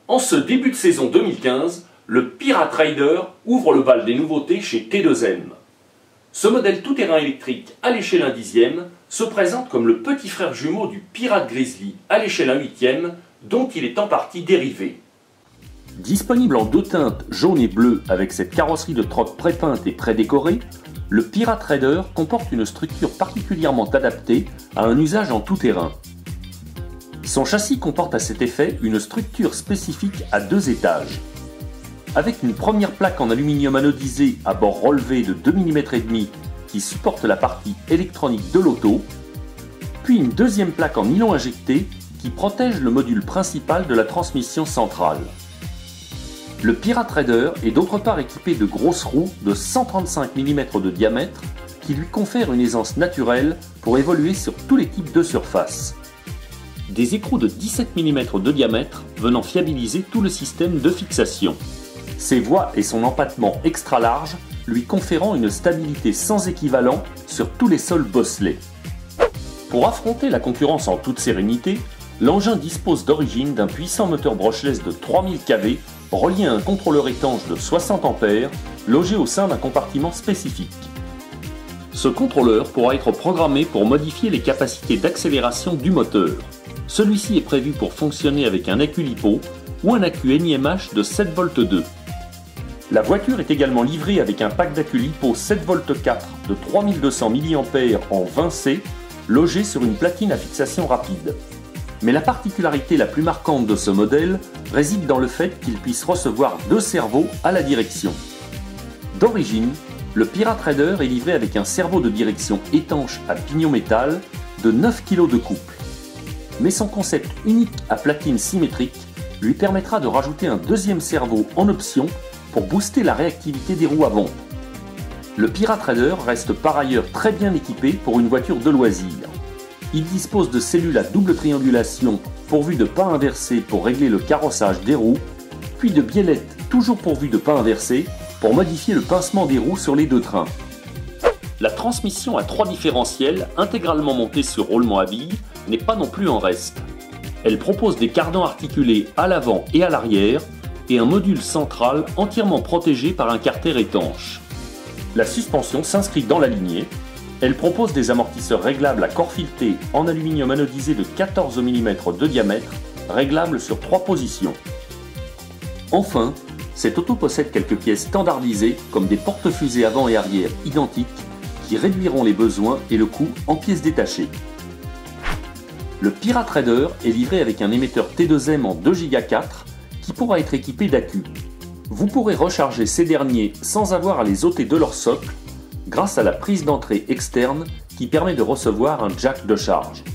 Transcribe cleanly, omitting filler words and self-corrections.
En ce début de saison 2015, le Pirate Raider ouvre le bal des nouveautés chez T2M. Ce modèle tout-terrain électrique à l'échelle 1/10 se présente comme le petit frère jumeau du Pirate Grizzly à l'échelle 1/8 dont il est en partie dérivé. Disponible en deux teintes jaune et bleu avec cette carrosserie de troc pré-peinte et pré-décorée, le Pirate Raider comporte une structure particulièrement adaptée à un usage en tout-terrain. Son châssis comporte à cet effet une structure spécifique à 2 étages. Avec une première plaque en aluminium anodisé à bord relevé de 2,5 mm qui supporte la partie électronique de l'auto, puis une deuxième plaque en nylon injecté qui protège le module principal de la transmission centrale. Le Pirate Raider est d'autre part équipé de grosses roues de 135 mm de diamètre qui lui confèrent une aisance naturelle pour évoluer sur tous les types de surfaces. Des écrous de 17 mm de diamètre venant fiabiliser tout le système de fixation. Ses voies et son empattement extra large lui conférant une stabilité sans équivalent sur tous les sols bosselés. Pour affronter la concurrence en toute sérénité, l'engin dispose d'origine d'un puissant moteur brushless de 3000 kV relié à un contrôleur étanche de 60 A logé au sein d'un compartiment spécifique. Ce contrôleur pourra être programmé pour modifier les capacités d'accélération du moteur. Celui-ci est prévu pour fonctionner avec un accu LiPo ou un accu NiMH de 7V2. La voiture est également livrée avec un pack d'accu LiPo 7V4 de 3200 mAh en 20C logé sur une platine à fixation rapide. Mais la particularité la plus marquante de ce modèle réside dans le fait qu'il puisse recevoir 2 servos à la direction. D'origine, le Pirate Raider est livré avec un servot de direction étanche à pignon métal de 9 kg de couple. Mais son concept unique à platine symétrique lui permettra de rajouter un deuxième servot en option pour booster la réactivité des roues avant. Le Pirate Raider reste par ailleurs très bien équipé pour une voiture de loisir. Il dispose de cellules à double triangulation pourvues de pas inversés pour régler le carrossage des roues, puis de biellettes toujours pourvues de pas inversés pour modifier le pincement des roues sur les deux trains. La transmission à 3 différentiels intégralement montée sur roulement à billes n'est pas non plus en reste. Elle propose des cardans articulés à l'avant et à l'arrière et un module central entièrement protégé par un carter étanche. La suspension s'inscrit dans la lignée. Elle propose des amortisseurs réglables à corps fileté en aluminium anodisé de 14 mm de diamètre, réglables sur 3 positions. Enfin, cette auto possède quelques pièces standardisées comme des porte-fusées avant et arrière identiques qui réduiront les besoins et le coût en pièces détachées. Le Pirate Raider est livré avec un émetteur T2M en 2 Go 4 qui pourra être équipé d'accus. Vous pourrez recharger ces derniers sans avoir à les ôter de leur socle grâce à la prise d'entrée externe qui permet de recevoir un jack de charge.